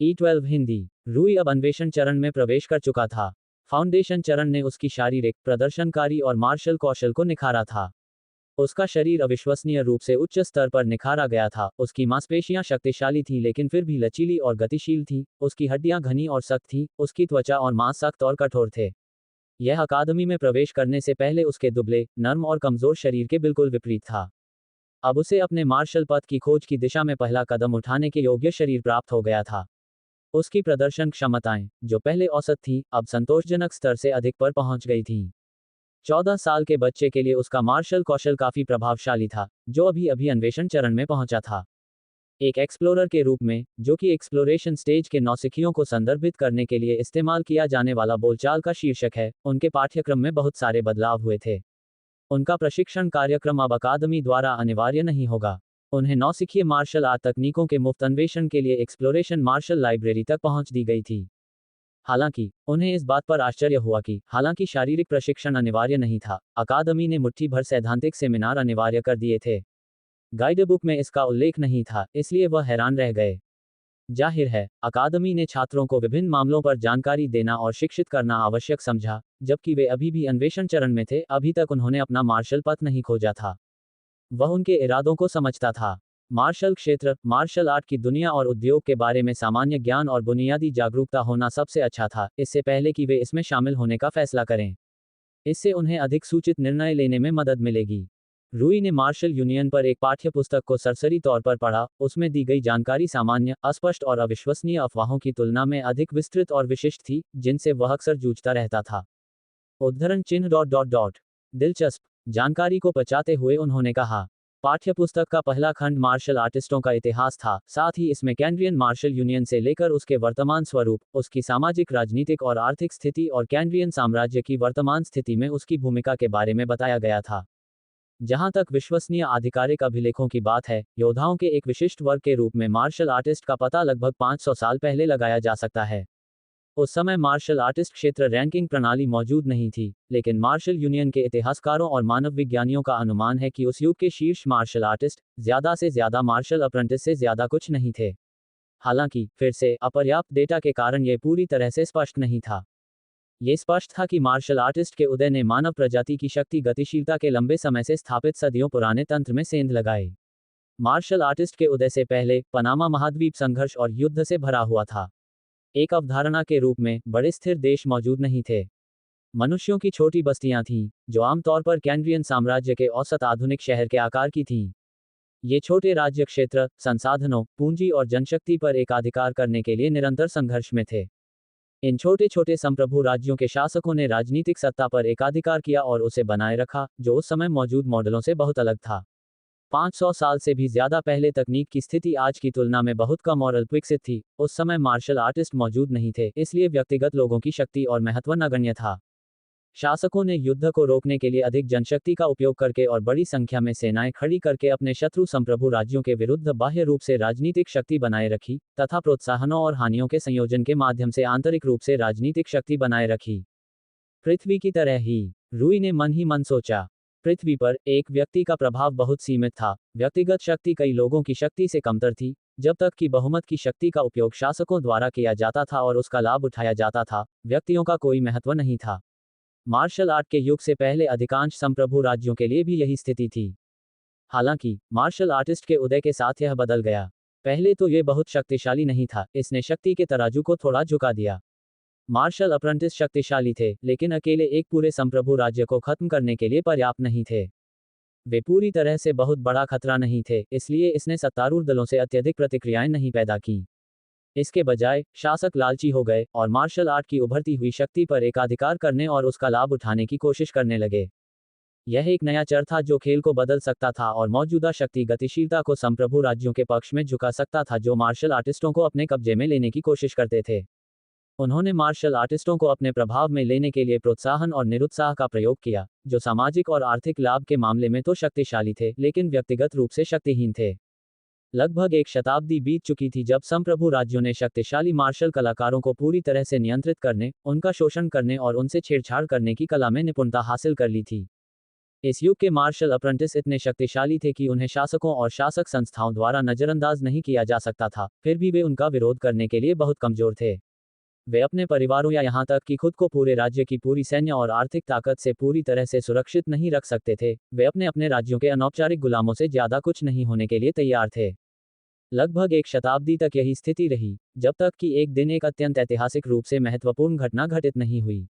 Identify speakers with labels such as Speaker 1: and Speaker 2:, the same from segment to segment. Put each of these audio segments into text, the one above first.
Speaker 1: E12 Hindi. रूई अब अन्वेषण चरण में प्रवेश कर चुका था। फाउंडेशन चरण ने उसकी शारीरिक, प्रदर्शनकारी और मार्शल कौशल को निखारा था। उसका शरीर अविश्वसनीय रूप से उच्च स्तर पर निखारा गया था। उसकी मांसपेशियां शक्तिशाली थीं लेकिन फिर भी लचीली और गतिशील थीं। उसकी हड्डियां घनी और सख्त थीं। उसकी त्वचा और मांस सख्त और कठोर थे। यह अकादमी में प्रवेश करने से पहले उसके दुबले, नर्म और कमजोर शरीर के बिल्कुल विपरीत था। अब उसे अपने मार्शल पथ की खोज की दिशा में पहला कदम उठाने के योग्य शरीर प्राप्त हो गया था। उसकी प्रदर्शन क्षमताएं, जो पहले औसत थीं, अब संतोषजनक स्तर से अधिक पर पहुंच गई थीं। 14 साल के बच्चे के लिए उसका मार्शल कौशल काफी प्रभावशाली था, जो अभी अभी अन्वेषण चरण में पहुंचा था। एक एक्सप्लोरर के रूप में, जो कि एक्सप्लोरेशन स्टेज के नौसिखियों को संदर्भित करने के लिए इस्तेमाल किया जाने वाला बोलचाल का शीर्षक है, उनके पाठ्यक्रम में बहुत सारे बदलाव हुए थे। उनका प्रशिक्षण कार्यक्रम अब अकादमी द्वारा अनिवार्य नहीं होगा। उन्हें नौसिखिए मार्शल आर्ट तकनीकों के मुफ्त अन्वेषण के लिए एक्सप्लोरेशन मार्शल लाइब्रेरी तक पहुंच दी गई थी। हालांकि उन्हें इस बात पर आश्चर्य हुआ कि हालांकि शारीरिक प्रशिक्षण अनिवार्य नहीं था, अकादमी ने मुट्ठी भर सैद्धांतिक सेमिनार अनिवार्य कर दिए थे। गाइडबुक में इसका उल्लेख नहीं था, इसलिए वह हैरान रह गए। जाहिर है, अकादमी ने छात्रों को विभिन्न मामलों पर जानकारी देना और शिक्षित करना आवश्यक समझा, जबकि वे अभी भी अन्वेषण चरण में थे। अभी तक उन्होंने अपना मार्शल पथ नहीं खोजा था। वह उनके इरादों को समझता था। मार्शल क्षेत्र, मार्शल आर्ट की दुनिया और उद्योग के बारे में सामान्य ज्ञान और बुनियादी जागरूकता होना सबसे अच्छा था, इससे पहले कि वे इसमें शामिल होने का फैसला करें। इससे उन्हें अधिक सूचित निर्णय लेने में मदद मिलेगी। रूई ने मार्शल यूनियन पर एक पाठ्य पुस्तक को सरसरी तौर पर पढ़ा। उसमें दी गई जानकारी सामान्य, अस्पष्ट और अविश्वसनीय अफवाहों की तुलना में अधिक विस्तृत और विशिष्ट थी, जिनसे वह अक्सर जूझता रहता था। उद्धरण चिन्ह डॉट डॉट डॉट दिलचस्प जानकारी को पचाते हुए उन्होंने कहा, पाठ्यपुस्तक का पहला खंड मार्शल आर्टिस्टों का इतिहास था, साथ ही इसमें कैनरियन मार्शल यूनियन से लेकर उसके वर्तमान स्वरूप, उसकी सामाजिक, राजनीतिक और आर्थिक स्थिति और कैनरियन साम्राज्य की वर्तमान स्थिति में उसकी भूमिका के बारे में बताया गया था। जहां तक विश्वसनीय आधिकारिक अभिलेखों की बात है, योद्धाओं के एक विशिष्ट वर्ग के रूप में मार्शल आर्टिस्ट का पता लगभग 500 साल पहले लगाया जा सकता है। उस समय मार्शल आर्टिस्ट क्षेत्र रैंकिंग प्रणाली मौजूद नहीं थी, लेकिन मार्शल यूनियन के इतिहासकारों और मानव विज्ञानियों का अनुमान है कि उस युग के शीर्ष मार्शल आर्टिस्ट, ज्यादा से ज्यादा मार्शल अप्रेंटिस से ज्यादा कुछ नहीं थे। हालांकि, फिर से, अपर्याप्त डेटा के कारण यह पूरी तरह से स्पष्ट नहीं था। ये स्पष्ट था कि मार्शल आर्टिस्ट के उदय ने मानव प्रजाति की शक्ति गतिशीलता के लंबे समय से स्थापित सदियों पुराने तंत्र में सेंध लगाए। मार्शल आर्टिस्ट के उदय से पहले, पनामा महाद्वीप संघर्ष और युद्ध से भरा हुआ था। एक अवधारणा के रूप में, बड़े स्थिर देश मौजूद नहीं थे। मनुष्यों की छोटी बस्तियां थीं, जो आमतौर पर कैनरियन साम्राज्य के औसत आधुनिक शहर के आकार की थीं। ये छोटे राज्य क्षेत्र, संसाधनों, पूंजी और जनशक्ति पर एकाधिकार करने के लिए निरंतर संघर्ष में थे। इन छोटे छोटे संप्रभु राज्यों के शासकों ने राजनीतिक सत्ता पर एकाधिकार किया और उसे बनाए रखा, जो उस समय मौजूद मॉडलों से बहुत अलग था। 500 साल से भी ज्यादा पहले तकनीक की स्थिति आज की तुलना में बहुत कम और अल्पविकसित थी। उस समय मार्शल आर्टिस्ट मौजूद नहीं थे, इसलिए व्यक्तिगत लोगों की शक्ति और महत्व नगण्य था। शासकों ने युद्ध को रोकने के लिए अधिक जनशक्ति का उपयोग करके और बड़ी संख्या में सेनाएं खड़ी करके अपने शत्रु संप्रभु राज्यों के विरुद्ध बाह्य रूप से राजनीतिक शक्ति बनाए रखी, तथा प्रोत्साहनों और हानियों के संयोजन के माध्यम से आंतरिक रूप से राजनीतिक शक्ति बनाए रखी। पृथ्वी की तरह ही, रूई ने मन ही मन सोचा। पृथ्वी पर एक व्यक्ति का प्रभाव बहुत सीमित था। व्यक्तिगत शक्ति कई लोगों की शक्ति से कमतर थी। जब तक कि बहुमत की शक्ति का उपयोग शासकों द्वारा किया जाता था और उसका लाभ उठाया जाता था, व्यक्तियों का कोई महत्व नहीं था। मार्शल आर्ट के युग से पहले अधिकांश संप्रभु राज्यों के लिए भी यही स्थिति थी। हालांकि, मार्शल आर्टिस्ट के उदय के साथ यह बदल गया। पहले तो यह बहुत शक्तिशाली नहीं था, इसने शक्ति के तराजू को थोड़ा झुका दिया। मार्शल अप्रेंटिस शक्तिशाली थे, लेकिन अकेले एक पूरे संप्रभु राज्य को खत्म करने के लिए पर्याप्त नहीं थे। वे पूरी तरह से बहुत बड़ा खतरा नहीं थे, इसलिए इसने सत्तारूढ़ दलों से अत्यधिक प्रतिक्रियाएं नहीं पैदा की। इसके बजाय, शासक लालची हो गए और मार्शल आर्ट की उभरती हुई शक्ति पर एकाधिकार करने और उसका लाभ उठाने की कोशिश करने लगे। यह एक नया चर था जो खेल को बदल सकता था और मौजूदा शक्ति गतिशीलता को संप्रभु राज्यों के पक्ष में झुका सकता था, जो मार्शल आर्टिस्टों को अपने कब्जे में लेने की कोशिश करते थे। उन्होंने मार्शल आर्टिस्टों को अपने प्रभाव में लेने के लिए प्रोत्साहन और निरुत्साह का प्रयोग किया, जो सामाजिक और आर्थिक लाभ के मामले में तो शक्तिशाली थे, लेकिन व्यक्तिगत रूप से शक्तिहीन थे। लगभग एक शताब्दी बीत चुकी थी जब संप्रभु राज्यों ने शक्तिशाली मार्शल कलाकारों को पूरी तरह से नियंत्रित करने, उनका शोषण करने और उनसे छेड़छाड़ करने की कला में निपुणता हासिल कर ली थी। इस युग के मार्शल अप्रेंटिस इतने शक्तिशाली थे कि उन्हें शासकों और शासक संस्थाओं द्वारा नजरअंदाज नहीं किया जा सकता था, फिर भी वे उनका विरोध करने के लिए बहुत कमजोर थे। वे अपने परिवारों या यहाँ तक कि खुद को पूरे राज्य की पूरी सैन्य और आर्थिक ताकत से पूरी तरह से सुरक्षित नहीं रख सकते थे। वे अपने अपने राज्यों के अनौपचारिक गुलामों से ज्यादा कुछ नहीं होने के लिए तैयार थे। लगभग एक शताब्दी तक यही स्थिति रही, जब तक कि एक दिन एक अत्यंत ऐतिहासिक रूप से महत्वपूर्ण घटना घटित नहीं हुई।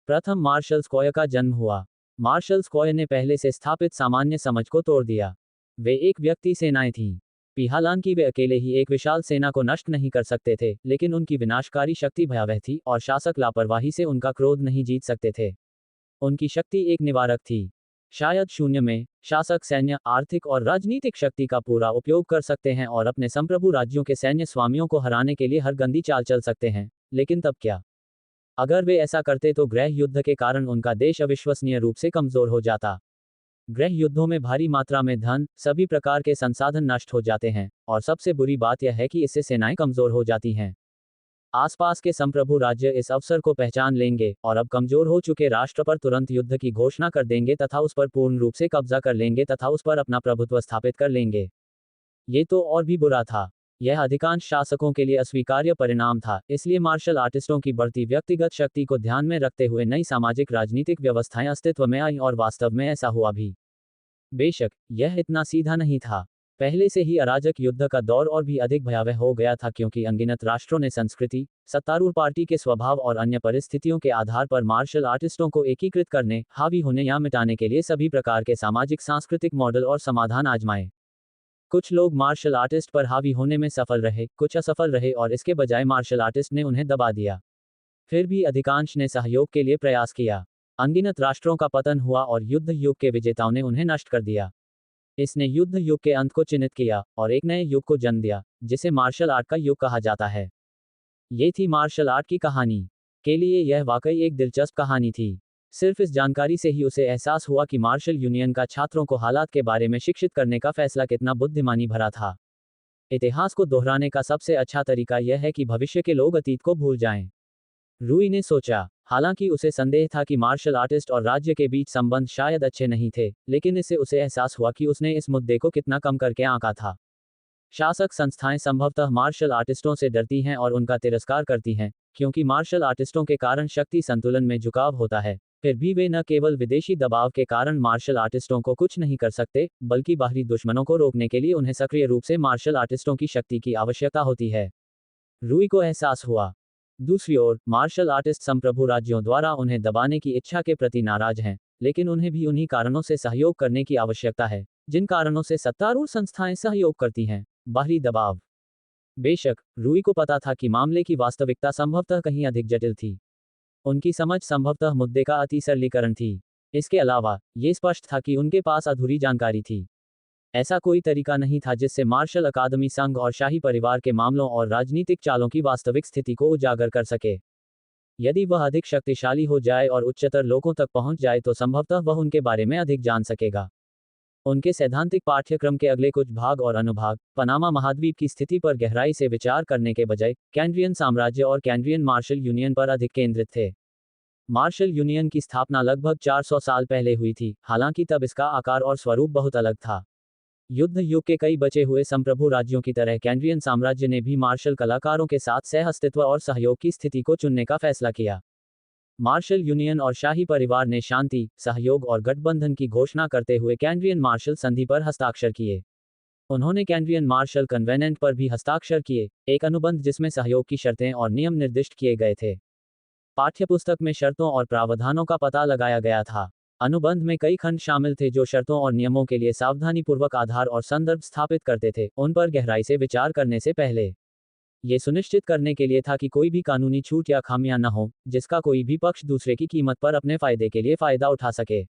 Speaker 1: प्रथम मार्शल स्क्वायर का जन्म हुआ। मार्शल स्क्वायर ने पहले से स्थापित सामान्य समझ को तोड़ दिया। वे एक व्यक्ति सेनाएं थीं। हालांकि वे अकेले ही एक विशाल सेना को नष्ट नहीं कर सकते थे, लेकिन उनकी विनाशकारी शक्ति भयावह थी और शासक लापरवाही से उनका क्रोध नहीं जीत सकते थे। उनकी शक्ति एक निवारक थी। शायद शून्य में, शासक सैन्य, आर्थिक और राजनीतिक शक्ति का पूरा उपयोग कर सकते हैं और अपने संप्रभु राज्यों के सैन्य स्वामियों को हराने के लिए हर गंदी चाल चल सकते हैं, लेकिन तब क्या? अगर वे ऐसा करते तो गृह युद्ध के कारण उनका देश अविश्वसनीय रूप से कमजोर हो जाता। गृह युद्धों में भारी मात्रा में धन, सभी प्रकार के संसाधन नष्ट हो जाते हैं, और सबसे बुरी बात यह है कि इससे सेनाएं कमजोर हो जाती हैं। आसपास के संप्रभु राज्य इस अवसर को पहचान लेंगे और अब कमजोर हो चुके राष्ट्र पर तुरंत युद्ध की घोषणा कर देंगे तथा उस पर पूर्ण रूप से कब्जा कर लेंगे तथा उस पर अपना प्रभुत्व स्थापित कर लेंगे। ये तो और भी बुरा था। यह अधिकांश शासकों के लिए अस्वीकार्य परिणाम था, इसलिए मार्शल आर्टिस्टों की बढ़ती व्यक्तिगत शक्ति को ध्यान में रखते हुए नई सामाजिक राजनीतिक व्यवस्थाएं अस्तित्व में आईं और वास्तव में ऐसा हुआ भी। बेशक यह इतना सीधा नहीं था। पहले से ही अराजक युद्ध का दौर और भी अधिक भयावह हो गया था, क्योंकि अनगिनत राष्ट्रों ने संस्कृति, सत्तारूढ़ पार्टी के स्वभाव और अन्य परिस्थितियों के आधार पर मार्शल आर्टिस्टों को एकीकृत करने, हावी होने या मिटाने के लिए सभी प्रकार के सामाजिक सांस्कृतिक मॉडल और समाधान आजमाए। कुछ लोग मार्शल आर्टिस्ट पर हावी होने में सफल रहे, कुछ असफल रहे और इसके बजाय मार्शल आर्टिस्ट ने उन्हें दबा दिया। फिर भी अधिकांश ने सहयोग के लिए प्रयास किया। अनगिनत राष्ट्रों का पतन हुआ और युद्ध युग के विजेताओं ने उन्हें नष्ट कर दिया। इसने युद्ध युग के अंत को चिन्हित किया और एक नए युग को जन्म दिया, जिसे मार्शल आर्ट का युग कहा जाता है। ये थी मार्शल आर्ट की कहानी। के लिए यह वाकई एक दिलचस्प कहानी थी। सिर्फ इस जानकारी से ही उसे एहसास हुआ कि मार्शल यूनियन का छात्रों को हालात के बारे में शिक्षित करने का फैसला कितना बुद्धिमानी भरा था। इतिहास को दोहराने का सबसे अच्छा तरीका यह है कि भविष्य के लोग अतीत को भूल जाएं। रूई ने सोचा। हालांकि उसे संदेह था कि मार्शल आर्टिस्ट और राज्य के बीच संबंध शायद अच्छे नहीं थे, लेकिन इससे उसे एहसास हुआ कि उसने इस मुद्दे को कितना कम करके आंका था। शासक संस्थाएं संभवतः मार्शल आर्टिस्टों से डरती हैं और उनका तिरस्कार करती हैं, क्योंकि मार्शल आर्टिस्टों के कारण शक्ति संतुलन में झुकाव होता है। फिर भी वे न केवल विदेशी दबाव के कारण मार्शल आर्टिस्टों को कुछ नहीं कर सकते, बल्कि बाहरी दुश्मनों को रोकने के लिए उन्हें सक्रिय रूप से मार्शल आर्टिस्टों की शक्ति की आवश्यकता होती है। रूई को एहसास हुआ। दूसरी ओर, मार्शल आर्टिस्ट संप्रभु राज्यों द्वारा उन्हें दबाने की इच्छा के प्रति नाराज हैं, लेकिन उन्हें भी उन्हीं कारणों से सहयोग करने की आवश्यकता है, जिन कारणों से सत्तारूढ़ संस्थाएं सहयोग करती हैं। बाहरी दबाव। बेशक, रूई को पता था कि मामले की वास्तविकता संभवतः कहीं अधिक जटिल थी। उनकी समझ संभवतः मुद्दे का अति सरलीकरण थी। इसके अलावा, ये स्पष्ट था कि उनके पास अधूरी जानकारी थी। ऐसा कोई तरीका नहीं था जिससे मार्शल अकादमी संघ और शाही परिवार के मामलों और राजनीतिक चालों की वास्तविक स्थिति को उजागर कर सके। यदि वह अधिक शक्तिशाली हो जाए और उच्चतर लोगों तक पहुंच जाए तो संभवतः वह उनके बारे में अधिक जान सकेगा। उनके सैद्धांतिक पाठ्यक्रम के अगले कुछ भाग और अनुभाग, पनामा महाद्वीप की स्थिति पर गहराई से विचार करने के बजाय कैम्ब्रियन साम्राज्य और कैम्ब्रियन मार्शल यूनियन पर अधिक केंद्रित थे। मार्शल यूनियन की स्थापना लगभग 400 साल पहले हुई थी, हालांकि तब इसका आकार और स्वरूप बहुत अलग था। युद्ध युग के कई बचे हुए संप्रभु राज्यों की तरह कैम्ब्रियन साम्राज्य ने भी मार्शल कलाकारों के साथ सह अस्तित्व और सहयोग की स्थिति को चुनने का फैसला किया। मार्शल यूनियन और शाही परिवार ने शांति, सहयोग और गठबंधन की घोषणा करते हुए कैम्ब्रियन मार्शल संधि पर हस्ताक्षर किए। उन्होंने कैम्ब्रियन मार्शल कन्वेनेंट पर भी हस्ताक्षर किए, एक अनुबंध जिसमें सहयोग की शर्तें और नियम निर्दिष्ट किए गए थे। पाठ्यपुस्तक में शर्तों और प्रावधानों का पता लगाया गया था। अनुबंध में कई खंड शामिल थे जो शर्तों और नियमों के लिए सावधानीपूर्वक आधार और संदर्भ स्थापित करते थे, उन पर गहराई से विचार करने से पहले। ये सुनिश्चित करने के लिए था कि कोई भी कानूनी छूट या खामियां न हो, जिसका कोई भी पक्ष दूसरे की कीमत पर अपने फायदे के लिए फायदा उठा सके।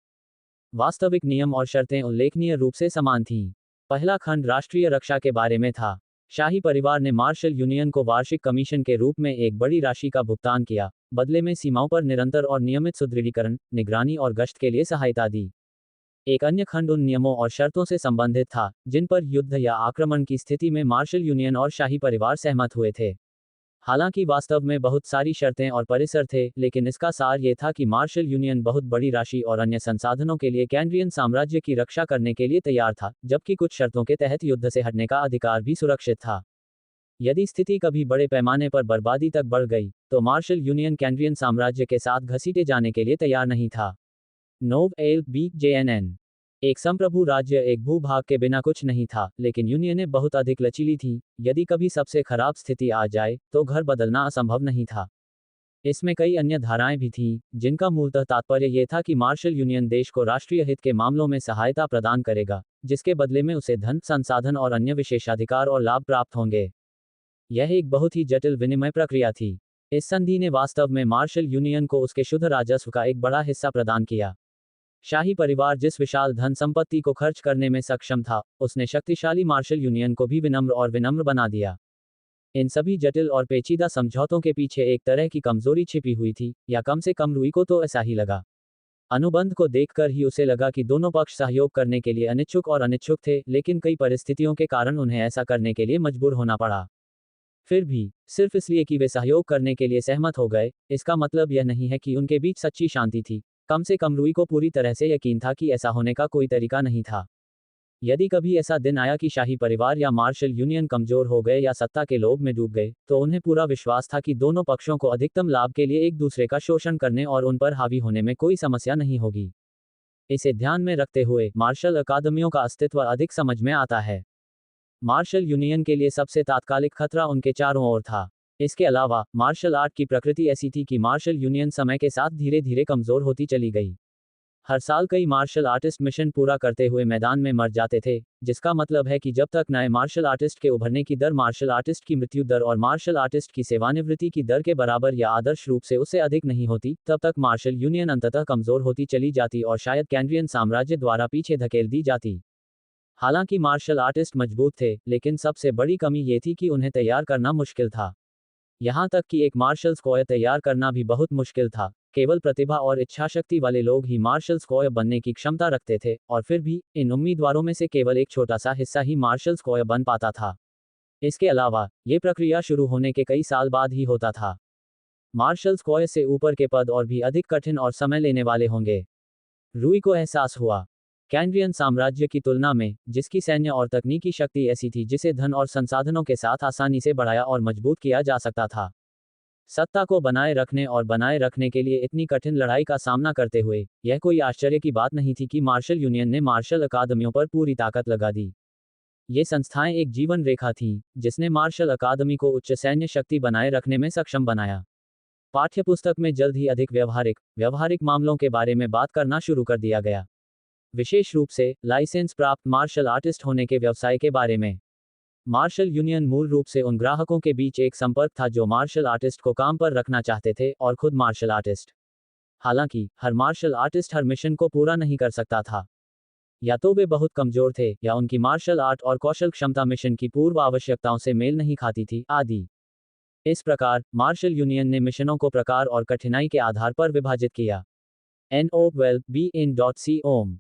Speaker 1: वास्तविक नियम और शर्तें उल्लेखनीय रूप से समान थीं। पहला खंड राष्ट्रीय रक्षा के बारे में था। शाही परिवार ने मार्शल यूनियन को वार्षिक कमीशन के रूप में एक बड़ी राशि का भुगतान किया, बदले में सीमाओं पर निरंतर और नियमित सुदृढ़ीकरण, निगरानी और गश्त के लिए सहायता दी। एक अन्य खंड उन नियमों और शर्तों से संबंधित था जिन पर युद्ध या आक्रमण की स्थिति में मार्शल यूनियन और शाही परिवार सहमत हुए थे। हालांकि वास्तव में बहुत सारी शर्तें और परिसर थे, लेकिन इसका सार ये था कि मार्शल यूनियन बहुत बड़ी राशि और अन्य संसाधनों के लिए कैनेडियन साम्राज्य की रक्षा करने के लिए तैयार था, जबकि कुछ शर्तों के तहत युद्ध से हटने का अधिकार भी सुरक्षित था। यदि स्थिति कभी बड़े पैमाने पर बर्बादी तक बढ़ गई, तो मार्शल यूनियन कैनेडियन साम्राज्य के साथ घसीटे जाने के लिए तैयार नहीं था। नोव एल बी जेएनएन एक संप्रभु राज्य एक भूभाग के बिना कुछ नहीं था, लेकिन यूनियनें बहुत अधिक लचीली थीं। यदि कभी सबसे खराब स्थिति आ जाए तो घर बदलना असंभव नहीं था। इसमें कई अन्य धाराएं भी थीं, जिनका मूलतः तात्पर्य यह था कि मार्शल यूनियन देश को राष्ट्रीय हित के मामलों में सहायता प्रदान करेगा, जिसके बदले में उसे धन, संसाधन और अन्य विशेषाधिकार और लाभ प्राप्त होंगे। यह एक बहुत ही जटिल विनिमय प्रक्रिया थी। इस संधि ने वास्तव में मार्शल यूनियन को उसके शुद्ध राजस्व का एक बड़ा हिस्सा प्रदान किया। शाही परिवार जिस विशाल धन संपत्ति को खर्च करने में सक्षम था, उसने शक्तिशाली मार्शल यूनियन को भी विनम्र और विनम्र बना दिया। इन सभी जटिल और पेचीदा समझौतों के पीछे एक तरह की कमजोरी छिपी हुई थी, या कम से कम रूई को तो ऐसा ही लगा। अनुबंध को देखकर ही उसे लगा कि दोनों पक्ष सहयोग करने के लिए अनिच्छुक थे, लेकिन कई परिस्थितियों के कारण उन्हें ऐसा करने के लिए मजबूर होना पड़ा। फिर भी, सिर्फ इसलिए कि वे सहयोग करने के लिए सहमत हो गए, इसका मतलब यह नहीं है कि उनके बीच सच्ची शांति थी। कम से कम रूई को पूरी तरह से यकीन था कि ऐसा होने का कोई तरीका नहीं था। यदि कभी ऐसा दिन आया कि शाही परिवार या मार्शल यूनियन कमजोर हो गए या सत्ता के लोभ में डूब गए, तो उन्हें पूरा विश्वास था कि दोनों पक्षों को अधिकतम लाभ के लिए एक दूसरे का शोषण करने और उन पर हावी होने में कोई समस्या नहीं होगी। इसे ध्यान में रखते हुए मार्शल अकादमियों का अस्तित्व अधिक समझ में आता है। मार्शल यूनियन के लिए सबसे तात्कालिक खतरा उनके चारों ओर था। इसके अलावा, मार्शल आर्ट की प्रकृति ऐसी थी कि मार्शल यूनियन समय के साथ धीरे धीरे कमजोर होती चली गई। हर साल कई मार्शल आर्टिस्ट मिशन पूरा करते हुए मैदान में मर जाते थे, जिसका मतलब है कि जब तक नए मार्शल आर्टिस्ट के उभरने की दर मार्शल आर्टिस्ट की मृत्यु दर और मार्शल आर्टिस्ट की सेवानिवृत्ति की दर के बराबर या आदर्श रूप से उससे अधिक नहीं होती, तब तक मार्शल यूनियन अंततः कमजोर होती चली जाती और शायद कैनेडियन साम्राज्य द्वारा पीछे धकेल दी जाती। हालांकि मार्शल आर्टिस्ट मजबूत थे, लेकिन सबसे बड़ी कमी ये थी कि उन्हें तैयार करना मुश्किल था। यहाँ तक कि एक मार्शल स्क्वायर तैयार करना भी बहुत मुश्किल था। केवल प्रतिभा और इच्छाशक्ति वाले लोग ही मार्शल स्क्वायर बनने की क्षमता रखते थे, और फिर भी इन उम्मीदवारों में से केवल एक छोटा सा हिस्सा ही मार्शल स्क्वायर बन पाता था। इसके अलावा, ये प्रक्रिया शुरू होने के कई साल बाद ही होता था। मार्शल स्क्वायर से ऊपर के पद और भी अधिक कठिन और समय लेने वाले होंगे। रूई को एहसास हुआ, कैनेडियन साम्राज्य की तुलना में, जिसकी सैन्य और तकनीकी शक्ति ऐसी थी जिसे धन और संसाधनों के साथ आसानी से बढ़ाया और मजबूत किया जा सकता था। सत्ता को बनाए रखने और बनाए रखने के लिए इतनी कठिन लड़ाई का सामना करते हुए, यह कोई आश्चर्य की बात नहीं थी कि मार्शल यूनियन ने मार्शल अकादमियों पर पूरी ताकत लगा दी। ये संस्थाएं एक जीवन रेखा थीं, जिसने मार्शल अकादमी को उच्च सैन्य शक्ति बनाए रखने में सक्षम बनाया। पाठ्यपुस्तक में जल्द ही अधिक व्यवहारिक मामलों के बारे में बात करना शुरू कर दिया गया, विशेष रूप से लाइसेंस प्राप्त मार्शल आर्टिस्ट होने के व्यवसाय के बारे में। मार्शल यूनियन मूल रूप से उन ग्राहकों के बीच एक संपर्क था जो मार्शल आर्टिस्ट को काम पर रखना चाहते थे, और खुद मार्शल आर्टिस्ट। हालांकि, हर मार्शल आर्टिस्ट हर मिशन को पूरा नहीं कर सकता था। या तो वे बहुत कमजोर थे, या उनकी मार्शल आर्ट और कौशल क्षमता मिशन की पूर्व आवश्यकताओं से मेल नहीं खाती थी, आदि। इस प्रकार, मार्शल यूनियन ने मिशनों को प्रकार और कठिनाई के आधार पर विभाजित किया। NOVELBIN.com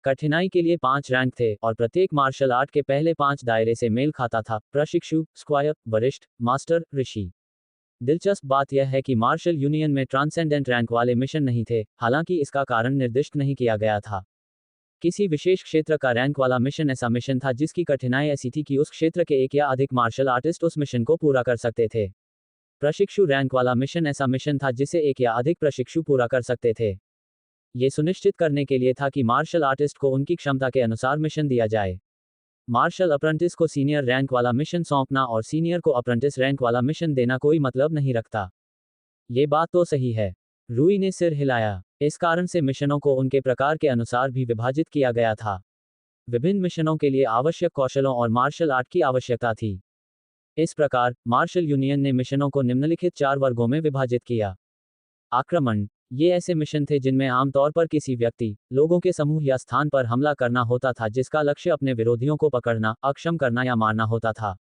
Speaker 1: कठिनाई के लिए 5 रैंक थे, और प्रत्येक मार्शल आर्ट के पहले 5 दायरे से मेल खाता था: प्रशिक्षु, स्क्वायर, वरिष्ठ, मास्टर, ऋषि। दिलचस्प बात यह है कि मार्शल यूनियन में ट्रांसेंडेंट रैंक वाले मिशन नहीं थे, हालांकि इसका कारण निर्दिष्ट नहीं किया गया था। किसी विशेष क्षेत्र का रैंक वाला मिशन ऐसा मिशन था जिसकी कठिनाई ऐसी थी कि उस क्षेत्र के एक या अधिक मार्शल आर्टिस्ट उस मिशन को पूरा कर सकते थे। प्रशिक्षु रैंक वाला मिशन ऐसा मिशन था जिसे एक या अधिक प्रशिक्षु पूरा कर सकते थे। ये सुनिश्चित करने के लिए था कि मार्शल आर्टिस्ट को उनकी क्षमता के अनुसार मिशन दिया जाए। मार्शल अप्रेंटिस को सीनियर रैंक वाला मिशन सौंपना और सीनियर को अप्रेंटिस रैंक वाला मिशन देना कोई मतलब नहीं रखता। ये बात तो सही है। रूई ने सिर हिलाया। इस कारण से मिशनों को उनके प्रकार के अनुसार भी विभाजित किया गया था। विभिन्न मिशनों के लिए आवश्यक कौशलों और मार्शल आर्ट की आवश्यकता थी। इस प्रकार, मार्शल यूनियन ने मिशनों को निम्नलिखित 4 वर्गों में विभाजित किया। आक्रमण। ये ऐसे मिशन थे जिनमें आमतौर पर किसी व्यक्ति, लोगों के समूह या स्थान पर हमला करना होता था जिसका लक्ष्य अपने विरोधियों को पकड़ना, अक्षम करना या मारना होता था।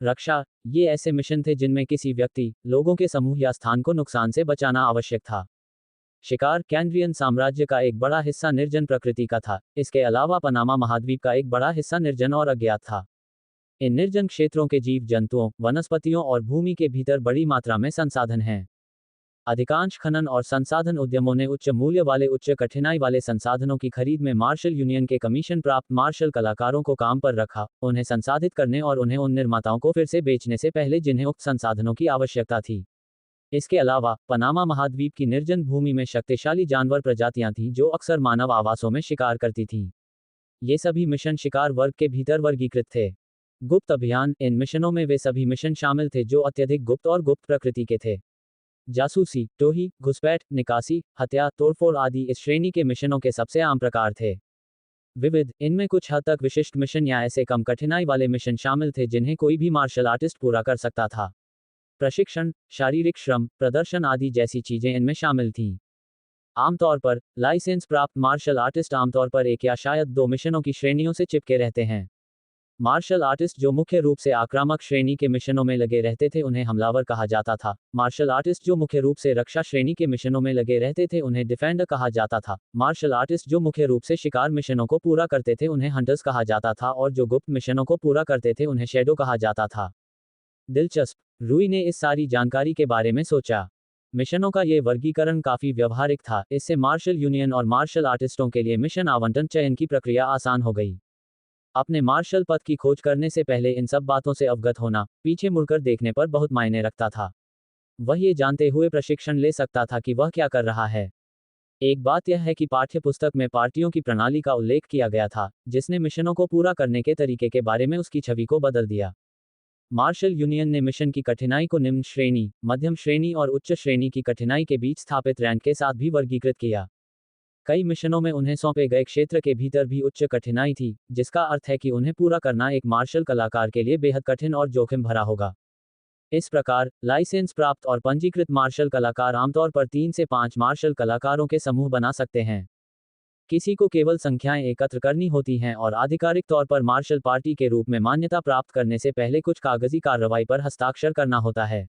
Speaker 1: रक्षा। ये ऐसे मिशन थे जिनमें किसी व्यक्ति, लोगों के समूह या स्थान को नुकसान से बचाना आवश्यक था। शिकार। कैनेडियन साम्राज्य का एक बड़ा हिस्सा निर्जन प्रकृति का था। इसके अलावा पनामा महाद्वीप का एक बड़ा हिस्सा निर्जन और अज्ञात था। इन निर्जन क्षेत्रों के जीव जंतुओं, वनस्पतियों और भूमि के भीतर बड़ी मात्रा में संसाधन हैं। अधिकांश खनन और संसाधन उद्यमों ने उच्च मूल्य वाले उच्च कठिनाई वाले संसाधनों की खरीद में मार्शल यूनियन के कमीशन प्राप्त मार्शल कलाकारों को काम पर रखा, उन्हें संसाधित करने और उन्हें उन निर्माताओं को फिर से बेचने से पहले जिन्हें उक्त संसाधनों की आवश्यकता थी। इसके अलावा पनामा महाद्वीप की निर्जन भूमि में शक्तिशाली जानवर प्रजातियां थीं जो अक्सर मानव आवासों में शिकार करती थीं। ये सभी मिशन शिकार वर्ग के भीतर वर्गीकृत थे। गुप्त अभियान, इन मिशनों में वे सभी मिशन शामिल थे जो अत्यधिक गुप्त और गुप्त प्रकृति के थे। जासूसी, टोही, घुसपैठ, निकासी, हत्या, तोड़फोड़ आदि इस श्रेणी के मिशनों के सबसे आम प्रकार थे। विविध, इनमें कुछ हद तक विशिष्ट मिशन या ऐसे कम कठिनाई वाले मिशन शामिल थे जिन्हें कोई भी मार्शल आर्टिस्ट पूरा कर सकता था। प्रशिक्षण, शारीरिक श्रम, प्रदर्शन आदि जैसी चीजें इनमें शामिल थीं। आमतौर पर लाइसेंस प्राप्त मार्शल आर्टिस्ट आमतौर पर एक या शायद दो मिशनों की श्रेणियों से चिपके रहते हैं। मार्शल आर्टिस्ट जो मुख्य रूप से आक्रामक श्रेणी के मिशनों में लगे रहते थे उन्हें हमलावर कहा जाता था। मार्शल आर्टिस्ट जो मुख्य रूप से रक्षा श्रेणी के मिशनों में लगे रहते थे उन्हें डिफेंडर कहा जाता था। मार्शल आर्टिस्ट जो मुख्य रूप से शिकार मिशनों को पूरा करते थे उन्हें हंटर्स कहा जाता था और जो गुप्त मिशनों को पूरा करते थे उन्हें शैडो कहा जाता था। दिलचस्प, रूई ने इस सारी जानकारी के बारे में सोचा। मिशनों का ये वर्गीकरण काफी व्यवहारिक था, इससे मार्शल यूनियन और मार्शल आर्टिस्टों के लिए मिशन आवंटन चयन की प्रक्रिया आसान हो गई। अपने मार्शल पद की खोज करने से पहले इन सब बातों से अवगत होना, पीछे मुड़कर देखने पर बहुत मायने रखता था। वह ये जानते हुए प्रशिक्षण ले सकता था कि वह क्या कर रहा है। एक बात यह है कि पाठ्यपुस्तक में पार्टियों की प्रणाली का उल्लेख किया गया था, जिसने मिशनों को पूरा करने के तरीके के बारे में उसकी छवि को बदल दिया। मार्शल यूनियन ने मिशन की कठिनाई को निम्न श्रेणी, मध्यम श्रेणी और उच्च श्रेणी की कठिनाई के बीच स्थापित रैंक के साथ भी वर्गीकृत किया। कई मिशनों में उन्हें सौंपे गए क्षेत्र के भीतर भी उच्च कठिनाई थी, जिसका अर्थ है कि उन्हें पूरा करना एक मार्शल कलाकार के लिए बेहद कठिन और जोखिम भरा होगा। इस प्रकार, लाइसेंस प्राप्त और पंजीकृत मार्शल कलाकार आमतौर पर 3 से 5 मार्शल कलाकारों के समूह बना सकते हैं। किसी को केवल संख्याएं एकत्र करनी होती हैं और आधिकारिक तौर पर मार्शल पार्टी के रूप में मान्यता प्राप्त करने से पहले कुछ कागजी कार्रवाई पर हस्ताक्षर करना होता है।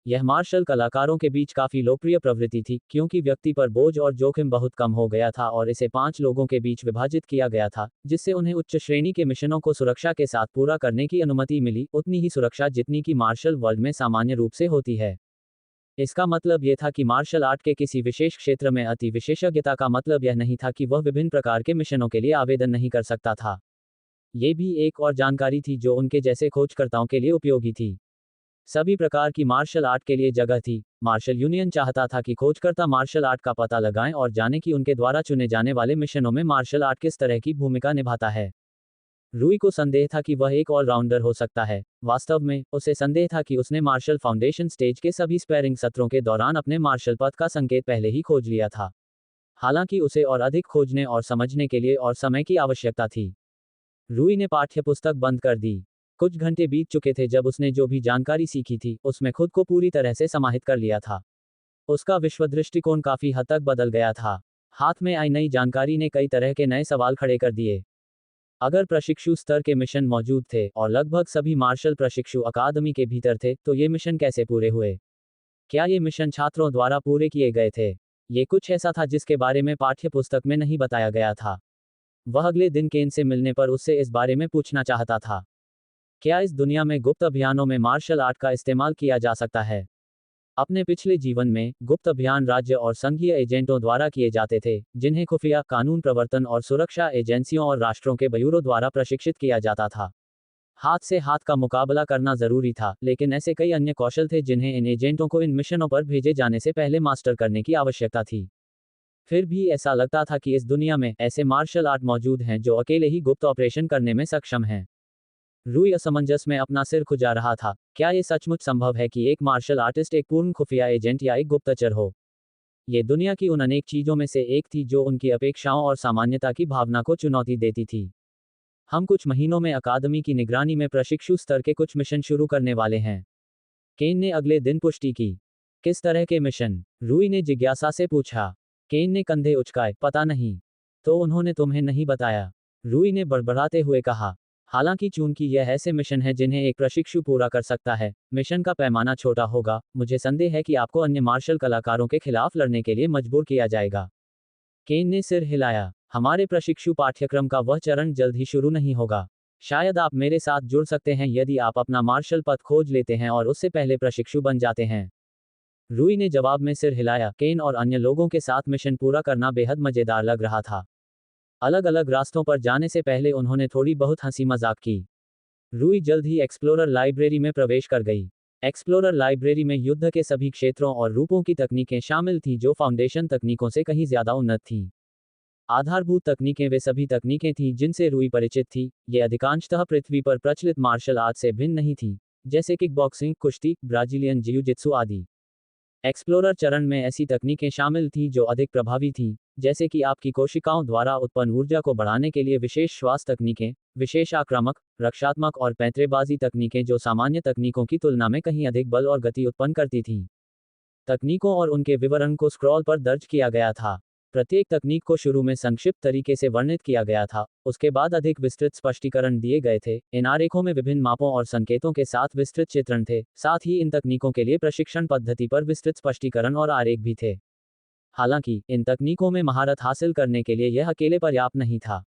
Speaker 1: यह मार्शल कलाकारों के बीच काफी लोकप्रिय प्रवृत्ति थी, क्योंकि व्यक्ति पर बोझ और जोखिम बहुत कम हो गया था और इसे 5 लोगों के बीच विभाजित किया गया था, जिससे उन्हें उच्च श्रेणी के मिशनों को सुरक्षा के साथ पूरा करने की अनुमति मिली, उतनी ही सुरक्षा जितनी कि मार्शल वर्ल्ड में सामान्य रूप से होती है। इसका मतलब यह था कि मार्शल आर्ट के किसी विशेष क्षेत्र में अति विशेषज्ञता का मतलब यह नहीं था कि वह विभिन्न प्रकार के मिशनों के लिए आवेदन नहीं कर सकता था। ये भी एक और जानकारी थी जो उनके जैसे खोजकर्ताओं के लिए उपयोगी थी। सभी प्रकार की मार्शल आर्ट के लिए जगह थी। मार्शल यूनियन चाहता था कि खोजकर्ता मार्शल आर्ट का पता लगाएं और जानें कि उनके द्वारा चुने जाने वाले मिशनों में मार्शल आर्ट किस तरह की भूमिका निभाता है। रूई को संदेह था कि वह एक ऑलराउंडर हो सकता है। वास्तव में, उसे संदेह था कि उसने मार्शल फाउंडेशन स्टेज के सभी स्पैरिंग सत्रों के दौरान अपने मार्शल पद का संकेत पहले ही खोज लिया था। हालांकि उसे और अधिक खोजने और समझने के लिए और समय की आवश्यकता थी। रूई ने पाठ्यपुस्तक बंद कर दी। कुछ घंटे बीत चुके थे जब उसने जो भी जानकारी सीखी थी, उसमें खुद को पूरी तरह से समाहित कर लिया था। उसका विश्व दृष्टिकोण काफी हद तक बदल गया था। हाथ में आई नई जानकारी ने कई तरह के नए सवाल खड़े कर दिए। अगर प्रशिक्षु स्तर के मिशन मौजूद थे और लगभग सभी मार्शल प्रशिक्षु अकादमी के भीतर थे, तो ये मिशन कैसे पूरे हुए? क्या ये मिशन छात्रों द्वारा पूरे किए गए थे? ये कुछ ऐसा था जिसके बारे में पाठ्यपुस्तक में नहीं बताया गया था। वह अगले दिन केन से मिलने पर उससे इस बारे में पूछना चाहता था। क्या इस दुनिया में गुप्त अभियानों में मार्शल आर्ट का इस्तेमाल किया जा सकता है? अपने पिछले जीवन में, गुप्त अभियान राज्य और संघीय एजेंटों द्वारा किए जाते थे, जिन्हें खुफिया, कानून प्रवर्तन और सुरक्षा एजेंसियों और राष्ट्रों के ब्यूरो द्वारा प्रशिक्षित किया जाता था। हाथ से हाथ का मुकाबला करना जरूरी था, लेकिन ऐसे कई अन्य कौशल थे जिन्हें इन एजेंटों को इन मिशनों पर भेजे जाने से पहले मास्टर करने की आवश्यकता थी। फिर भी ऐसा लगता था कि इस दुनिया में ऐसे मार्शल आर्ट मौजूद हैं जो अकेले ही गुप्त ऑपरेशन करने में सक्षम हैं। रूई असमंजस में अपना सिर खुजा रहा था। क्या ये सचमुच संभव है कि एक मार्शल आर्टिस्ट एक पूर्ण खुफिया एजेंट या एक गुप्तचर हो? ये दुनिया की उन अनेक चीजों में से एक थी जो उनकी अपेक्षाओं और सामान्यता की भावना को चुनौती देती थी। हम कुछ महीनों में अकादमी की निगरानी में प्रशिक्षु स्तर के कुछ मिशन शुरू करने वाले हैं। केन ने अगले दिन पुष्टि की। किस तरह के मिशन? रूई ने जिज्ञासा से पूछा। केन ने कंधे उचकाए, पता नहीं। तो उन्होंने तुम्हें नहीं बताया? रूई ने बड़बड़ाते हुए कहा। हालांकि चूंकि यह ऐसे मिशन है जिन्हें एक प्रशिक्षु पूरा कर सकता है, मिशन का पैमाना छोटा होगा, मुझे संदेह है कि आपको अन्य मार्शल कलाकारों के खिलाफ लड़ने के लिए मजबूर किया जाएगा। केन ने सिर हिलाया। हमारे प्रशिक्षु पाठ्यक्रम का वह चरण जल्द ही शुरू नहीं होगा। शायद आप मेरे साथ जुड़ सकते हैं यदि आप अपना मार्शल पद खोज लेते हैं और उससे पहले प्रशिक्षु बन जाते हैं। रूई ने जवाब में सिर हिलाया। केन और अन्य लोगों के साथ मिशन पूरा करना बेहद मजेदार लग रहा था। अलग अलग रास्तों पर जाने से पहले उन्होंने थोड़ी बहुत हंसी मजाक की। रूई जल्द ही एक्सप्लोरर लाइब्रेरी में प्रवेश कर गई। एक्सप्लोरर लाइब्रेरी में युद्ध के सभी क्षेत्रों और रूपों की तकनीकें शामिल थीं जो फाउंडेशन तकनीकों से कहीं ज्यादा उन्नत थीं। आधारभूत तकनीकें वे सभी तकनीकें थीं जिनसे रूई परिचित थी। ये अधिकांशतः पृथ्वी पर प्रचलित मार्शल आर्ट से भिन्न नहीं थीं, जैसे किक बॉक्सिंग, कुश्ती, ब्राजीलियन जियू-जित्सु आदि। एक्सप्लोरर चरण में ऐसी तकनीकें शामिल थीं जो अधिक प्रभावी थीं, जैसे कि आपकी कोशिकाओं द्वारा उत्पन्न ऊर्जा को बढ़ाने के लिए विशेष श्वास तकनीकें, विशेष आक्रामक, रक्षात्मक और पैंतरेबाजी तकनीकें जो सामान्य तकनीकों की तुलना में कहीं अधिक बल और गति उत्पन्न करती थीं। तकनीकों और उनके विवरण को स्क्रॉल पर दर्ज किया गया था। प्रत्येक तकनीक को शुरू में संक्षिप्त तरीके से वर्णित किया गया था, उसके बाद अधिक विस्तृत स्पष्टीकरण दिए गए थे। इन आरेखों में विभिन्न मापों और संकेतों के साथ विस्तृत चित्रण थे, साथ ही इन तकनीकों के लिए प्रशिक्षण पद्धति पर विस्तृत स्पष्टीकरण और आरेख भी थे। हालांकि इन तकनीकों में महारत हासिल करने के लिए यह अकेले पर्याप्त नहीं था।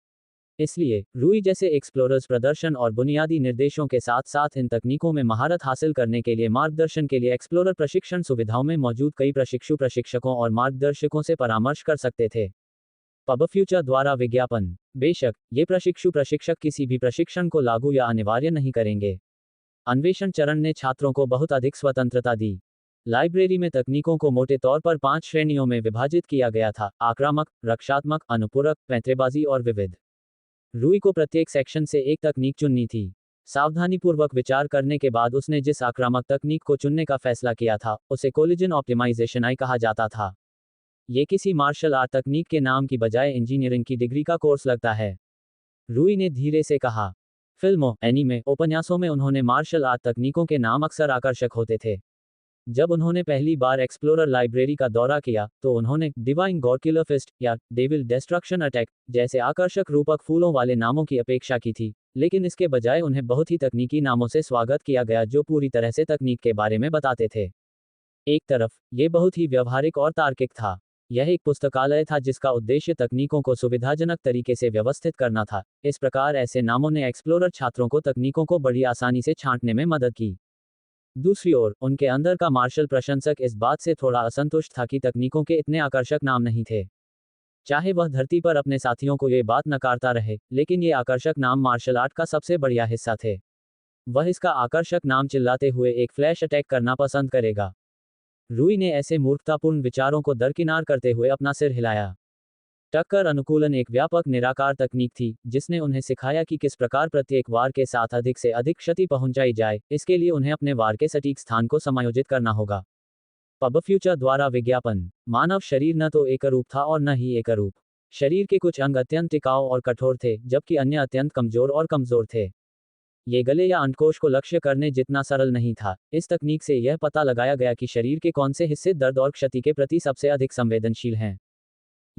Speaker 1: इसलिए रूई जैसे एक्सप्लोरर्स प्रदर्शन और बुनियादी निर्देशों के साथ साथ इन तकनीकों में महारत हासिल करने के लिए मार्गदर्शन के लिए एक्सप्लोरर प्रशिक्षण सुविधाओं में मौजूद कई प्रशिक्षु प्रशिक्षकों और मार्गदर्शकों से परामर्श कर सकते थे। पब फ्यूचर द्वारा विज्ञापन। बेशक, ये प्रशिक्षु प्रशिक्षक किसी भी प्रशिक्षण को लागू या अनिवार्य नहीं करेंगे। अन्वेषण चरण ने छात्रों को बहुत अधिक स्वतंत्रता दी। लाइब्रेरी में तकनीकों को मोटे तौर पर 5 श्रेणियों में विभाजित किया गया था: आक्रामक, रक्षात्मक, अनुपूरक, पैंतरेबाजी और विविध। रूई को प्रत्येक सेक्शन से एक तकनीक चुननी थी। सावधानीपूर्वक विचार करने के बाद उसने जिस आक्रामक तकनीक को चुनने का फैसला किया था, उसे कोलिजन ऑप्टिमाइजेशन आई कहा जाता था। ये किसी मार्शल आर्ट तकनीक के नाम की बजाय इंजीनियरिंग की डिग्री का कोर्स लगता है। रूई ने धीरे से कहा। फिल्मों, एनीमे, उपन्यासों में उन्होंने मार्शल आर्ट तकनीकों के नाम अक्सर आकर्षक होते थे। जब उन्होंने पहली बार एक्सप्लोरर लाइब्रेरी का दौरा किया, तो उन्होंने डिवाइन गॉड किलर फिस्ट या डेविल डिस्ट्रक्शन अटैक जैसे आकर्षक रूपक फूलों वाले नामों की अपेक्षा की थी, लेकिन इसके बजाय उन्हें बहुत ही तकनीकी नामों से स्वागत किया गया जो पूरी तरह से तकनीक के बारे में बताते थे। एक तरफ, ये बहुत ही व्यवहारिक और तार्किक था। यह एक पुस्तकालय था जिसका उद्देश्य तकनीकों को सुविधाजनक तरीके से व्यवस्थित करना था। इस प्रकार ऐसे नामों ने एक्सप्लोरर छात्रों को तकनीकों को बड़ी आसानी से छांटने में मदद की। दूसरी ओर, उनके अंदर का मार्शल प्रशंसक इस बात से थोड़ा असंतुष्ट था कि तकनीकों के इतने आकर्षक नाम नहीं थे। चाहे वह धरती पर अपने साथियों को ये बात नकारता रहे, लेकिन ये आकर्षक नाम मार्शल आर्ट का सबसे बढ़िया हिस्सा थे। वह इसका आकर्षक नाम चिल्लाते हुए एक फ्लैश अटैक करना पसंद करेगा। रूई ने ऐसे मूर्खतापूर्ण विचारों को दरकिनार करते हुए अपना सिर हिलाया। टक्कर अनुकूलन एक व्यापक निराकार तकनीक थी, जिसने उन्हें सिखाया कि किस प्रकार प्रत्येक वार के साथ अधिक से अधिक क्षति पहुंचाई जाए। इसके लिए उन्हें अपने वार के सटीक स्थान को समायोजित करना होगा। पब फ्यूचर द्वारा विज्ञापन। मानव शरीर न तो एकरूप था और न ही एकरूप। शरीर के कुछ अंग अत्यंत टिकाऊ और कठोर थे, जबकि अन्य अत्यंत कमजोर और कमजोर थे। ये गले या अंडकोश को लक्ष्य करने जितना सरल नहीं था। इस तकनीक से यह पता लगाया गया कि शरीर के कौन से हिस्से दर्द और क्षति के प्रति सबसे अधिक संवेदनशील हैं।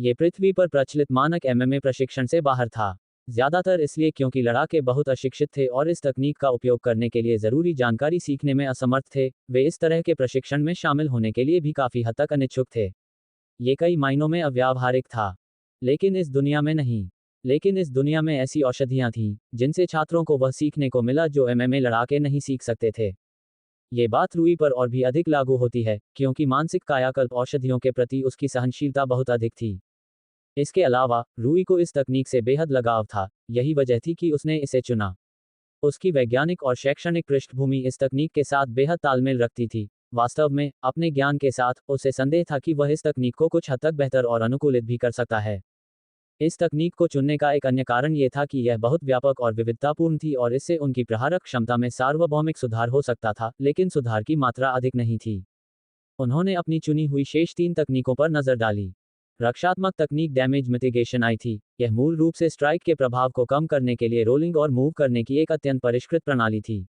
Speaker 1: ये पृथ्वी पर प्रचलित मानक एमएमए प्रशिक्षण से बाहर था। ज्यादातर इसलिए क्योंकि लड़ाके बहुत अशिक्षित थे और इस तकनीक का उपयोग करने के लिए जरूरी जानकारी सीखने में असमर्थ थे। वे इस तरह के प्रशिक्षण में शामिल होने के लिए भी काफी हद तक अनिच्छुक थे। ये कई मायनों में अव्यावहारिक था। लेकिन इस दुनिया में ऐसी औषधियां थीं, जिनसे छात्रों को वह सीखने को मिला जो एमएमए लड़ाके नहीं सीख सकते थे। ये बात रूई पर और भी अधिक लागू होती है, क्योंकि मानसिक कायाकल्प औषधियों के प्रति उसकी सहनशीलता बहुत अधिक थी। इसके अलावा, रूई को इस तकनीक से बेहद लगाव था। यही वजह थी कि उसने इसे चुना। उसकी वैज्ञानिक और शैक्षणिक पृष्ठभूमि इस तकनीक के साथ बेहद तालमेल रखती थी। वास्तव में, अपने ज्ञान के साथ, उसे संदेह था कि वह इस तकनीक को कुछ हद तक बेहतर और अनुकूलित भी कर सकता है। इस तकनीक को चुनने का एक अन्य कारण ये था कि यह बहुत व्यापक और विविधतापूर्ण थी और इससे उनकी प्रहारक क्षमता में सार्वभौमिक सुधार हो सकता था, लेकिन सुधार की मात्रा अधिक नहीं थी। उन्होंने अपनी चुनी हुई शेष 3 तकनीकों पर नजर डाली। रक्षात्मक तकनीक डैमेज मिटिगेशन आई थी। यह मूल रूप से स्ट्राइक के प्रभाव को कम करने के लिए रोलिंग और मूव करने की एक अत्यंत परिष्कृत प्रणाली थी।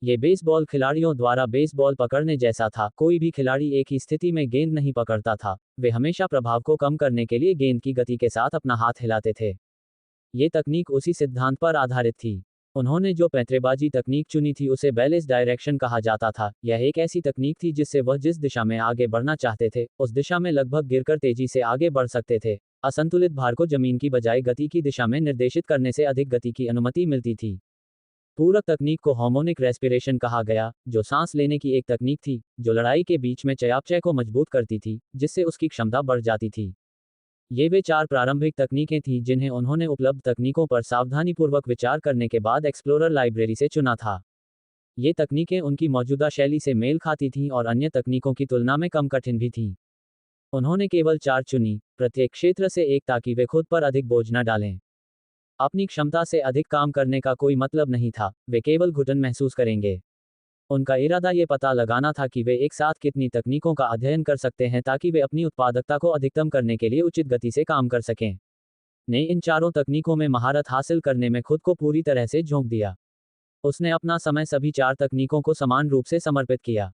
Speaker 1: ये बेसबॉल खिलाड़ियों द्वारा बेसबॉल पकड़ने जैसा था। कोई भी खिलाड़ी एक ही स्थिति में गेंद नहीं पकड़ता था। वे हमेशा प्रभाव को कम करने के लिए गेंद की गति के साथ अपना हाथ हिलाते थे। ये तकनीक उसी सिद्धांत पर आधारित थी। उन्होंने जो पैंतरेबाजी तकनीक चुनी थी उसे बैलेंस डायरेक्शन कहा जाता था। यह एक ऐसी तकनीक थी जिससे वह जिस दिशा में आगे बढ़ना चाहते थे, उस दिशा में लगभग गिरकर तेजी से आगे बढ़ सकते थे। असंतुलित भार को जमीन की बजाय गति की दिशा में निर्देशित करने से अधिक गति की अनुमति मिलती थी। पूरक तकनीक को हार्मोनिक रेस्पिरेशन कहा गया, जो सांस लेने की एक तकनीक थी जो लड़ाई के बीच में चयापचय को मजबूत करती थी, जिससे उसकी क्षमता बढ़ जाती थी। ये वे 4 प्रारंभिक तकनीकें थीं जिन्हें उन्होंने उपलब्ध तकनीकों पर सावधानीपूर्वक विचार करने के बाद एक्सप्लोरर लाइब्रेरी से चुना था। ये तकनीकें उनकी मौजूदा शैली से मेल खाती थीं और अन्य तकनीकों की तुलना में कम कठिन भी थीं। उन्होंने केवल 4 चुनी, प्रत्येक क्षेत्र से एक, ताकि वे खुद पर अधिक बोझ न डालें। अपनी क्षमता से अधिक काम करने का कोई मतलब नहीं था, वे केवल घुटन महसूस करेंगे। उनका इरादा ये पता लगाना था कि वे एक साथ कितनी तकनीकों का अध्ययन कर सकते हैं ताकि वे अपनी उत्पादकता को अधिकतम करने के लिए उचित गति से काम कर सकें। ने इन चारों तकनीकों में महारत हासिल करने में खुद को पूरी तरह से झोंक दिया। उसने अपना समय सभी 4 तकनीकों को समान रूप से समर्पित किया।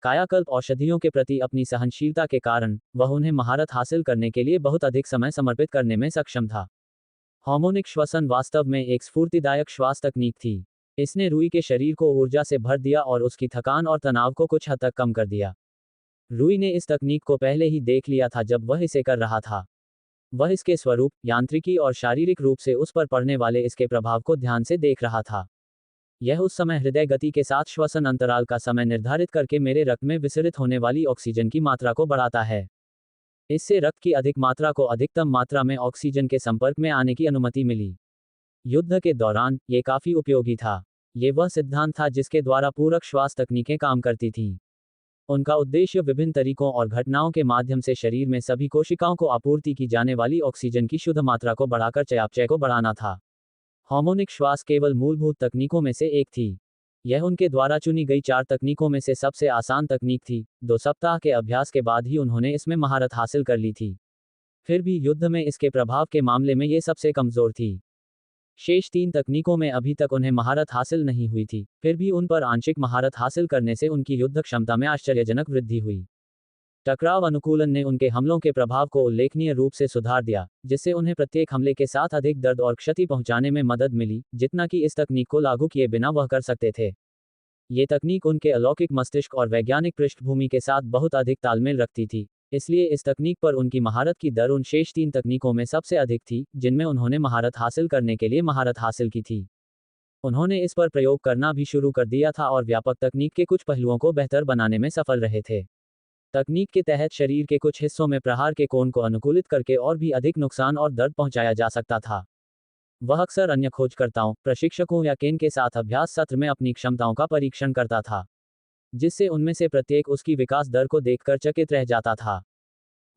Speaker 1: कायाकल्प औषधियों के प्रति अपनी सहनशीलता के कारण वह उन्हें महारत हासिल करने के लिए बहुत अधिक समय समर्पित करने में सक्षम था। हार्मोनिक श्वसन वास्तव में एक स्फूर्तिदायक श्वास तकनीक थी। इसने रूई के शरीर को ऊर्जा से भर दिया और उसकी थकान और तनाव को कुछ हद तक कम कर दिया। रूई ने इस तकनीक को पहले ही देख लिया था जब वह इसे कर रहा था। वह इसके स्वरूप, यांत्रिकी और शारीरिक रूप से उस पर पड़ने वाले इसके प्रभाव को ध्यान से देख रहा था। यह उस समय हृदय गति के साथ श्वसन अंतराल का समय निर्धारित करके मेरे रक्त में विसरित होने वाली ऑक्सीजन की मात्रा को बढ़ाता है। इससे रक्त की अधिक मात्रा को अधिकतम मात्रा में ऑक्सीजन के संपर्क में आने की अनुमति मिली। युद्ध के दौरान ये काफी उपयोगी था। ये वह सिद्धांत था जिसके द्वारा पूरक श्वास तकनीकें काम करती थीं। उनका उद्देश्य विभिन्न तरीकों और घटनाओं के माध्यम से शरीर में सभी कोशिकाओं को आपूर्ति की जाने वाली ऑक्सीजन की शुद्ध मात्रा को बढ़ाकर चयापचय को बढ़ाना था। हार्मोनिक श्वास केवल मूलभूत तकनीकों में से एक थी। यह उनके द्वारा चुनी गई 4 तकनीकों में से सबसे आसान तकनीक थी। 2 सप्ताह के अभ्यास के बाद ही उन्होंने इसमें महारत हासिल कर ली थी। फिर भी युद्ध में इसके प्रभाव के मामले में ये सबसे कमजोर थी। शेष 3 तकनीकों में अभी तक उन्हें महारत हासिल नहीं हुई थी, फिर भी उन पर आंशिक महारत हासिल करने से उनकी युद्ध क्षमता में आश्चर्यजनक वृद्धि हुई। टकराव अनुकूलन ने उनके हमलों के प्रभाव को उल्लेखनीय रूप से सुधार दिया, जिससे उन्हें प्रत्येक हमले के साथ अधिक दर्द और क्षति पहुंचाने में मदद मिली, जितना कि इस तकनीक को लागू किए बिना वह कर सकते थे। ये तकनीक उनके अलौकिक मस्तिष्क और वैज्ञानिक पृष्ठभूमि के साथ बहुत अधिक तालमेल रखती थी, इसलिए इस तकनीक पर उनकी महारत की दर उन शेष 3 तकनीकों में सबसे अधिक थी जिनमें उन्होंने महारत हासिल करने के लिए महारत हासिल की थी। उन्होंने इस पर प्रयोग करना भी शुरू कर दिया था और व्यापक तकनीक के कुछ पहलुओं को बेहतर बनाने में सफल रहे थे। तकनीक के तहत शरीर के कुछ हिस्सों में प्रहार के कोण को अनुकूलित करके और भी अधिक नुकसान और दर्द पहुंचाया जा सकता था। वह अक्सर अन्य खोजकर्ताओं, प्रशिक्षकों या केन के साथ अभ्यास सत्र में अपनी क्षमताओं का परीक्षण करता था, जिससे उनमें से प्रत्येक उसकी विकास दर को देखकर चकित रह जाता था।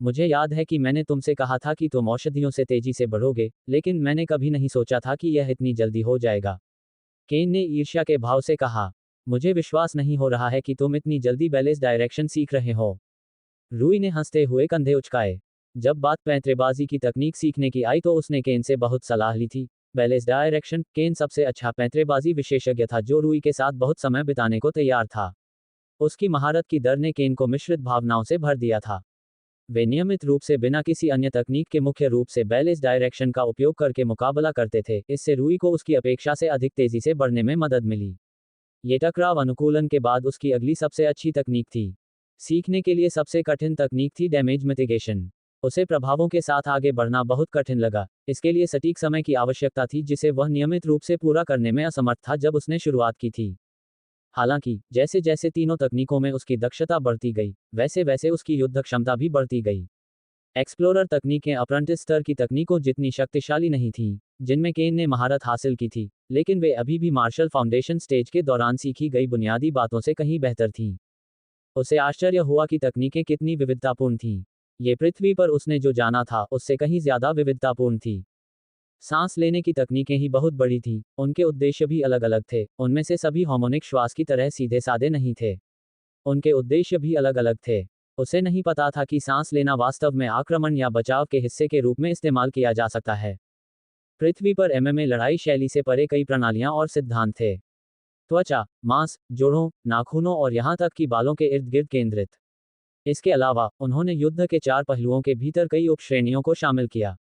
Speaker 1: मुझे याद है कि मैंने तुमसे कहा था कि तुम औषधियों से तेजी से बढ़ोगे, लेकिन मैंने कभी नहीं सोचा था कि यह इतनी जल्दी हो जाएगा। केन ने ईर्ष्या के भाव से कहा। मुझे विश्वास नहीं हो रहा है कि तुम इतनी जल्दी बैलेंस डायरेक्शन सीख रहे हो। रूई ने हंसते हुए कंधे उचकाए। जब बात पैंतरेबाजी की तकनीक सीखने की आई तो उसने केन से बहुत सलाह ली थी। बैलेंस डायरेक्शन, केन सबसे अच्छा पैंतरेबाजी विशेषज्ञ था जो रूई के साथ बहुत समय बिताने को तैयार था। उसकी महारत की दर ने केन को मिश्रित भावनाओं से भर दिया था। वे नियमित रूप से बिना किसी अन्य तकनीक के मुख्य रूप से बैलेंस डायरेक्शन का उपयोग करके मुकाबला करते थे। इससे रूई को उसकी अपेक्षा से अधिक तेजी से बढ़ने में मदद मिली। ये टकराव अनुकूलन के बाद उसकी अगली सबसे अच्छी तकनीक थी। सीखने के लिए सबसे कठिन तकनीक थी डैमेज मिटिगेशन। उसे प्रभावों के साथ आगे बढ़ना बहुत कठिन लगा। इसके लिए सटीक समय की आवश्यकता थी जिसे वह नियमित रूप से पूरा करने में असमर्थ था जब उसने शुरुआत की थी। हालांकि जैसे जैसे तीनों तकनीकों में उसकी दक्षता बढ़ती गई, वैसे वैसे उसकी युद्ध क्षमता भी बढ़ती गई। एक्सप्लोरर तकनीकें अप्रेंटिस स्तर की तकनीकों जितनी शक्तिशाली नहीं थीं, जिनमें केन ने महारत हासिल की थी, लेकिन वे अभी भी मार्शल फाउंडेशन स्टेज के दौरान सीखी गई बुनियादी बातों से कहीं बेहतर थीं। उसे आश्चर्य हुआ कि तकनीकें कितनी विविधतापूर्ण थीं। ये पृथ्वी पर उसने जो जाना था उससे कहीं ज्यादा विविधतापूर्ण थी। सांस लेने की तकनीकें ही बहुत बड़ी थीं, उनके उद्देश्य भी अलग अलग थे। उनमें से सभी हार्मोनिक श्वास की तरह सीधे साधे नहीं थे। उनके उद्देश्य भी अलग अलग थे। उसे नहीं पता था कि सांस लेना वास्तव में आक्रमण या बचाव के हिस्से के रूप में इस्तेमाल किया जा सकता है। पृथ्वी पर एमएमए लड़ाई शैली से परे कई प्रणालियां और सिद्धांत थे। त्वचा, मांस, जोड़ों, नाखूनों और यहां तक कि बालों के इर्द गिर्द केंद्रित। इसके अलावा उन्होंने युद्ध के 4 पहलुओं के भीतर कई उपश्रेणियों को शामिल किया।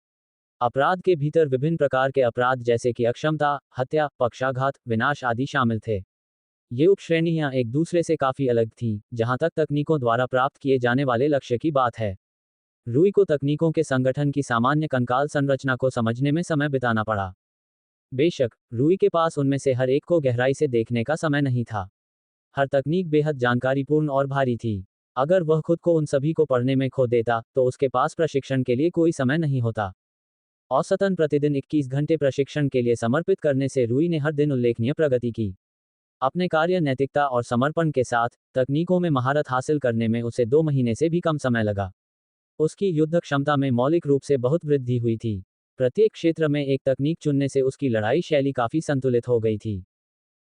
Speaker 1: अपराध के भीतर विभिन्न प्रकार के अपराध जैसे कि अक्षमता, हत्या, पक्षाघात, विनाश आदि शामिल थे। ये उपश्रेणियां एक दूसरे से काफी अलग थीं, जहां तक तकनीकों द्वारा प्राप्त किए जाने वाले लक्ष्य की बात है। रूई को तकनीकों के संगठन की सामान्य कंकाल संरचना को समझने में समय बिताना पड़ा। बेशक रूई के पास उनमें से हर एक को गहराई से देखने का समय नहीं था। हर तकनीक बेहद जानकारीपूर्ण और भारी थी। अगर वह खुद को उन सभी को पढ़ने में खो देता तो उसके पास प्रशिक्षण के लिए कोई समय नहीं होता। औसतन प्रतिदिन 21 घंटे प्रशिक्षण के लिए समर्पित करने से रूई ने हर दिन उल्लेखनीय प्रगति की। अपने कार्य नैतिकता और समर्पण के साथ तकनीकों में महारत हासिल करने में उसे 2 महीने से भी कम समय लगा। उसकी युद्ध क्षमता में मौलिक रूप से बहुत वृद्धि हुई थी। प्रत्येक क्षेत्र में एक तकनीक चुनने से उसकी लड़ाई शैली काफी संतुलित हो गई थी।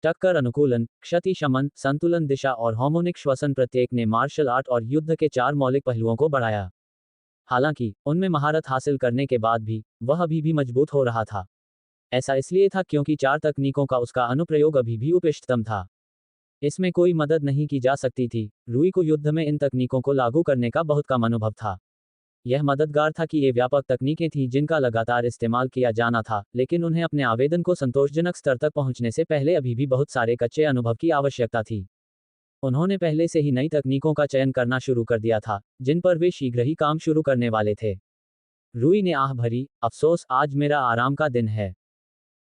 Speaker 1: टक्कर अनुकूलन, क्षति शमन, संतुलन दिशा और हार्मोनिक श्वसन प्रत्येक ने मार्शल आर्ट और युद्ध के 4 मौलिक पहलुओं को बढ़ाया। हालांकि उनमें महारत हासिल करने के बाद भी वह अभी भी मजबूत हो रहा था। ऐसा इसलिए था क्योंकि 4 तकनीकों का उसका अनुप्रयोग अभी भी इष्टतम था। इसमें कोई मदद नहीं की जा सकती थी। रूई को युद्ध में इन तकनीकों को लागू करने का बहुत कम अनुभव था। यह मददगार था कि ये व्यापक तकनीकें थीं जिनका लगातार इस्तेमाल किया जाना था, लेकिन उन्हें अपने आवेदन को संतोषजनक स्तर तक पहुंचने से पहले अभी भी बहुत सारे कच्चे अनुभव की आवश्यकता थी। उन्होंने पहले से ही नई तकनीकों का चयन करना शुरू कर दिया था, जिन पर वे शीघ्र ही काम शुरू करने वाले थे। रूई ने आह भरी, अफसोस, आज मेरा आराम का दिन है।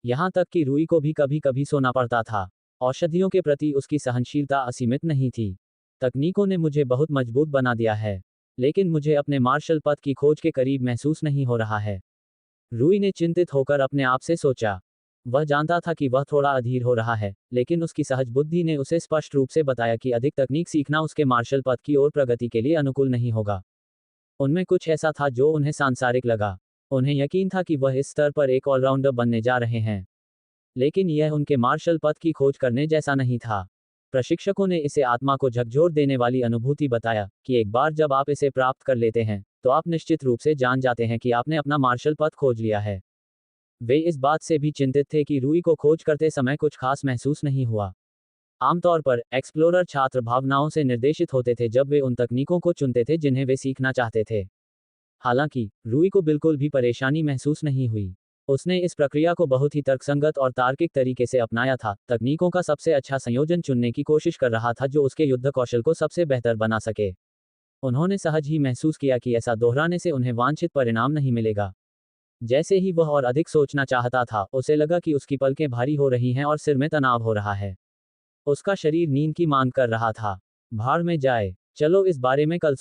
Speaker 1: यहाँ तक कि रूई को भी कभी कभी सोना पड़ता था। औषधियों के प्रति उसकी सहनशीलता असीमित नहीं थी। तकनीकों ने मुझे बहुत मजबूत बना दिया है, लेकिन मुझे अपने मार्शल पद की खोज के करीब महसूस नहीं हो रहा है। रूई ने चिंतित होकर अपने आप से सोचा। वह जानता था कि वह थोड़ा अधीर हो रहा है, लेकिन उसकी सहज बुद्धि ने उसे स्पष्ट रूप से बताया कि अधिक तकनीक सीखना उसके मार्शल पद की ओर प्रगति के लिए अनुकूल नहीं होगा। उनमें कुछ ऐसा था जो उन्हें सांसारिक लगा। उन्हें यकीन था कि वह इस स्तर पर एक ऑलराउंडर बनने जा रहे हैं, लेकिन यह उनके मार्शल पद की खोज करने जैसा नहीं था। प्रशिक्षकों ने इसे आत्मा को झकझोर देने वाली अनुभूति बताया कि एक बार जब आप इसे प्राप्त कर लेते हैं तो आप निश्चित रूप से जान जाते हैं कि आपने अपना मार्शल पद खोज लिया है। वे इस बात से भी चिंतित थे कि रूई को खोज करते समय कुछ खास महसूस नहीं हुआ। आमतौर पर एक्सप्लोरर छात्र भावनाओं से निर्देशित होते थे जब वे उन तकनीकों को चुनते थे जिन्हें वे सीखना चाहते थे। हालांकि रूई को बिल्कुल भी परेशानी महसूस नहीं हुई। उसने इस प्रक्रिया को बहुत ही तर्कसंगत और तार्किक तरीके से अपनाया था, तकनीकों का सबसे अच्छा संयोजन चुनने की कोशिश कर रहा था जो उसके युद्ध कौशल को सबसे बेहतर बना सके। उन्होंने सहज ही महसूस किया कि ऐसा दोहराने से उन्हें वांछित परिणाम नहीं मिलेगा। जैसे ही वह और अधिक सोचना चाहता था, उसे लगा कि उसकी पलकें भारी हो रही हैं और सिर में तनाव हो रहा है। उसका शरीर नींद की मांग कर रहा था। भाड़ में जाए, चलो इस बारे में कल